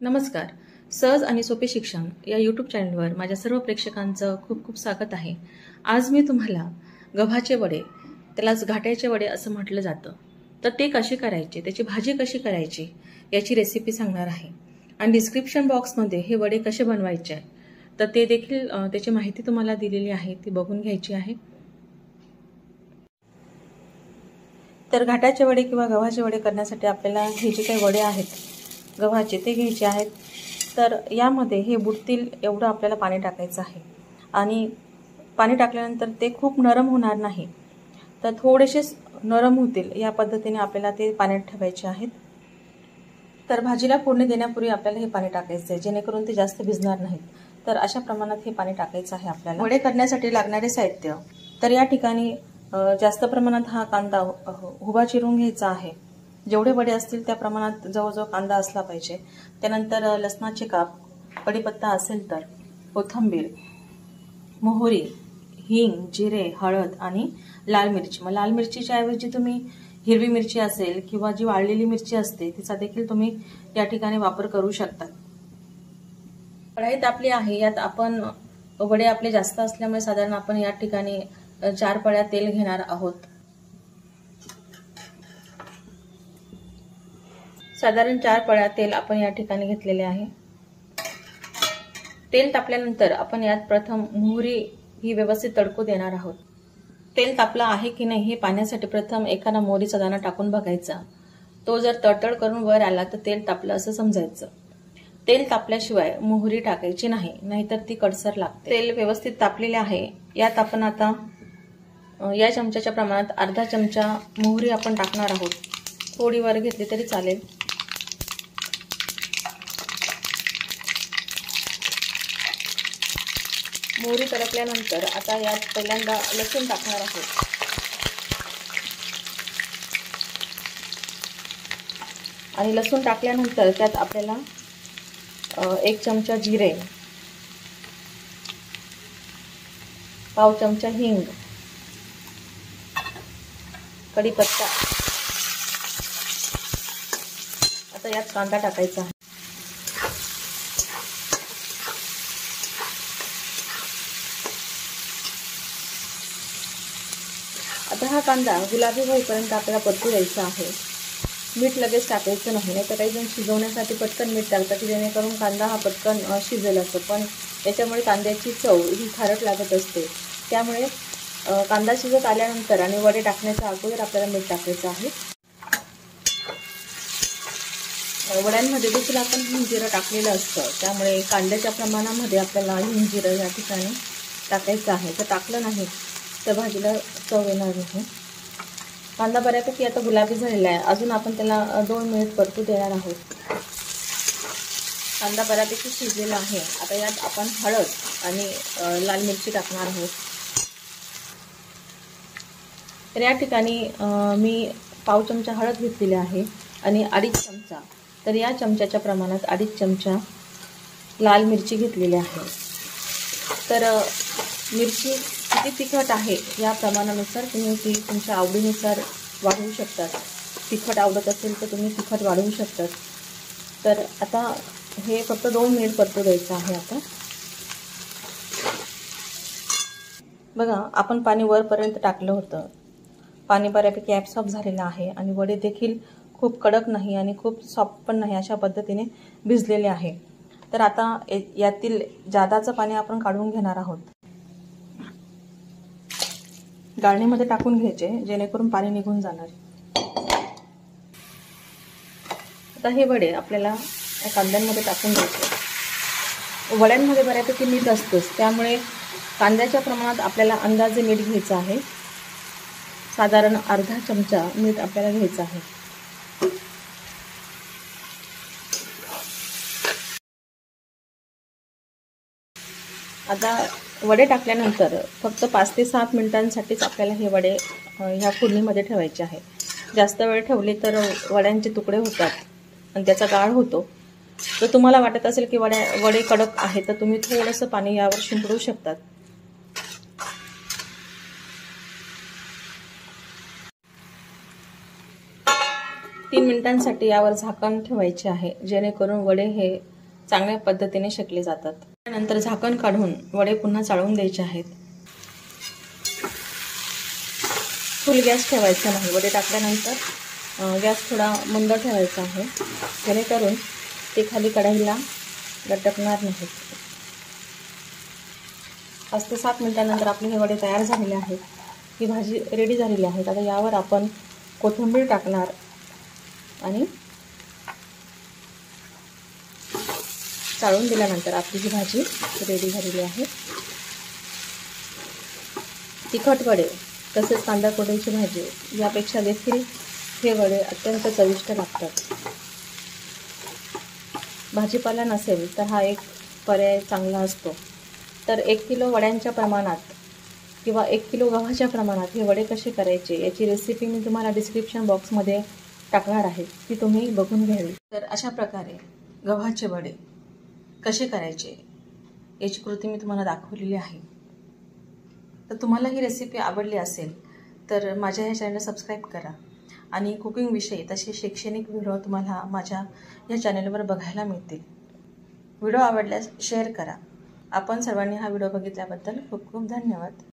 नमस्कार. सहज आणि सोपे शिक्षण या यूट्यूब चॅनलवर माझ्या सर्व प्रेक्षकांचं खूप खूप स्वागत आहे. आज मी तुम्हाला गव्हाचे वडे, त्यालाच घाट्याचे वडे असं म्हटलं जातं, तर ते कसे करायचे, त्याची भाजी कशी करायची याची रेसिपी सांगणार आहे. आणि डिस्क्रिप्शन बॉक्समध्ये हे वडे कसे बनवायचे तर ते देखील त्याची माहिती तुम्हाला दिलेली आहे, ती बघून घ्यायची आहे. तर घाट्याचे वडे किंवा गव्हाचे वडे करण्यासाठी आपल्याला हे जे काही वडे आहेत गव्हाचे ते घ्यायचे आहेत. तर यामध्ये हे बुडतील एवढं आपल्याला पाणी टाकायचं आहे आणि पाणी टाकल्यानंतर ते खूप नरम होणार नाही, तर थोडेसे नरम होतील या पद्धतीने आपल्याला ते पाण्यात ठेवायचे आहेत. तर भाजीला फोडणी देण्यापूर्वी आपल्याला हे पाणी टाकायचं आहे, जेणेकरून ते जास्त भिजणार नाहीत. तर अशा प्रमाणात हे पाणी टाकायचं आहे आपल्याला. वडे करण्यासाठी लागणारे साहित्य, तर या ठिकाणी जास्त प्रमाणात हा कांदा उभा चिरून घ्यायचा आहे. जेवढे वडे असतील त्या प्रमाणात जवळजवळ कांदा असला पाहिजे. त्यानंतर लसणाचे काप, कढीपत्ता असेल तर, कोथिंबीर, मोहरी, हिंग, जिरे, हळद आणि लाल मिरची. मग लाल मिरचीच्या ऐवजी तुम्ही हिरवी मिरची असेल किंवा जी वाळलेली मिरची असते तिचा देखील तुम्ही या ठिकाणी वापर करू शकता. कढई तापली आहे, यात आपण वडे आपले जास्त असल्यामुळे साधारण आपण या ठिकाणी 4 पळ्या तेल घेणार आहोत. साधारण 4 पळ्या तेल आपण या ठिकाणी घेतलेले आहे. तेल तापल्यानंतर आपण यात प्रथम मोहरी ही व्यवस्थित तडकू देणार आहोत. तेल तापलं आहे की नाही हे पाहण्यासाठी प्रथम एखादा मोहरीचा दाणा टाकून बघायचा. तो जर तडतड करून वर आला तर तेल तापलं असं समजायचं. तेल तापल्याशिवाय मोहरी टाकायची नाही, नाहीतर ती कडसर लागते. तेल व्यवस्थित तापलेले आहे. यात आपण आता या चमच्याच्या प्रमाणात अर्धा चमचा मोहरी आपण टाकणार आहोत. थोडी वर घेतली तरी चालेल. मोहरी तडकल्यानंतर आता यात पहिल्यांदा लसूण टाकणार आहोत. आणि लसूण टाकल्यानंतर त्यात आपल्याला 1 चमचा जिरे, पाव चमचा हिंग, कढीपत्ता, आता यात कांदा टाकायचा आहे. आता हा कांदा गुलाबी होईपर्यंत आपल्याला परतू द्यायचा आहे. मीठ लगेच टाकायचं नाही, नाही तर काही जण शिजवण्यासाठी पटकन मीठ टाकतात की जेणेकरून कांदा हा पटकन शिजेल असं, पण याच्यामुळे कांद्याची चव ही खारट लागत असते. त्यामुळे कांदा शिजत आल्यानंतर आणि वडे टाकण्याच्या अगोदर आपल्याला मीठ टाकायचं आहे. वड्यांमध्ये देखील आपण हिंग जिरं टाकलेलं असतं, त्यामुळे कांद्याच्या प्रमाणामध्ये आपल्याला हिंग जिरं या ठिकाणी टाकायचं आहे. जर टाकलं नाही तर भाजीला चव येणार नाही. कांदा बऱ्यापैकी आता गुलाबी झालेला आहे. अजून आपण त्याला 2 मिनिट परतू देणार आहोत. कांदा बऱ्यापैकी शिजलेला आहे. आता यात आपण हळद आणि लाल मिरची टाकणार आहोत. तर या ठिकाणी मी पाव चमचा हळद घेतलेली आहे आणि 2.5 चमचा, तर या चमच्याच्या प्रमाणात 2.5 चमचा लाल मिरची घेतलेली आहे. तर मिरची किती तिखट आहे या प्रमाणानुसार तुम्ही ती तुमच्या आवडीनुसार वाढवू शकतात. तिखट आवडत असेल तर तुम्ही तिखट वाढवू शकतात. तर आता हे फक्त 2 मिनिट परतू द्यायचं आहे. आता बघा, आपण पाणी वरपर्यंत टाकलं होतं. पाणी बऱ्यापैकी ॲब्सॉर्ब झालेलं आहे आणि वडे देखील खूप कडक नाही आणि खूप सॉफ्ट पण नाही, अशा पद्धतीने भिजलेले आहे. तर आता यातील जादाचं पाणी आपण काढून घेणार आहोत. गाळणीमध्ये टाकून घ्यायचे जेणेकरून पाणी निघून जाणार. आता हे वडे आपल्याला या कांद्यांमध्ये टाकून घ्यायचे. वड्यांमध्ये बऱ्यापैकी मीठ असतंच, त्यामुळे कांद्याच्या प्रमाणात आपल्याला अंदाजे मीठ घ्यायचं आहे. साधारण अर्धा चमचा मीठ आपल्याला घ्यायचं आहे. आता वडे टाकल्यानंतर फक्त 5 ते 7 मिनिटांसाठीच आपल्याला हे वडे ह्या फोडणीमध्ये ठेवायचे आहे. जास्त वेळ ठेवले तर वड्यांचे तुकडे होतात आणि त्याचा गाळ होतो. तर तुम्हाला वाटत असेल की वडे कडक आहे तर तुम्ही थोडंसं पाणी यावर शिंपडू शकतात. 3 मिनिटांसाठी यावर झाकण ठेवायचे आहे, जेणेकरून वडे हे चांगल्या पद्धतीने शेकले जातात. त्यानंतर झाकण काढून वडे पुन्हा चाळून द्यायचे आहेत. फुल गॅस ठेवायचा नाही. वडे टाकल्यानंतर गॅस थोडा मंद ठेवायचा आहे, जेणेकरून ते खाली कढईला लटकणार नाहीत. 5 ते 7 मिनिटांनंतर आपले हे वडे तयार झालेले आहेत. ही भाजी रेडी झालेली आहे. आता यावर आपण कोथिंबीर टाकणार आणि चाळून दिल्यानंतर आपली ही भाजी रेडी झालेली आहे. तिखट वडे तसेच कांदा कोथिंबीरची भाजी यापेक्षा देखील हे वडे अत्यंत चविष्ट लागतात. भाजीपाला नसेल तर हा एक पर्याय चांगला असतो. तर 1 किलो वड्यांच्या प्रमाणात किंवा 1 किलो गव्हाच्या प्रमाणात हे वडे कसे करायचे याची रेसिपी मी तुम्हाला डिस्क्रिप्शन बॉक्समध्ये टाकणार आहे, ती तुम्ही बघून घ्यावी. तर अशा प्रकारे गव्हाचे वडे कसे करायचे याची कृती मी तुम्हाला दाखवलेली आहे. तर तुम्हाला ही रेसिपी आवडली असेल तर माझ्या ह्या चॅनलला सबस्क्राईब करा आणि कुकिंगविषयी तसे शैक्षणिक व्हिडिओ तुम्हाला माझ्या या चॅनलवर बघायला मिळतील. व्हिडिओ आवडल्यास शेअर करा. आपण सर्वांनी हा व्हिडिओ बघितल्याबद्दल खूप खूप धन्यवाद.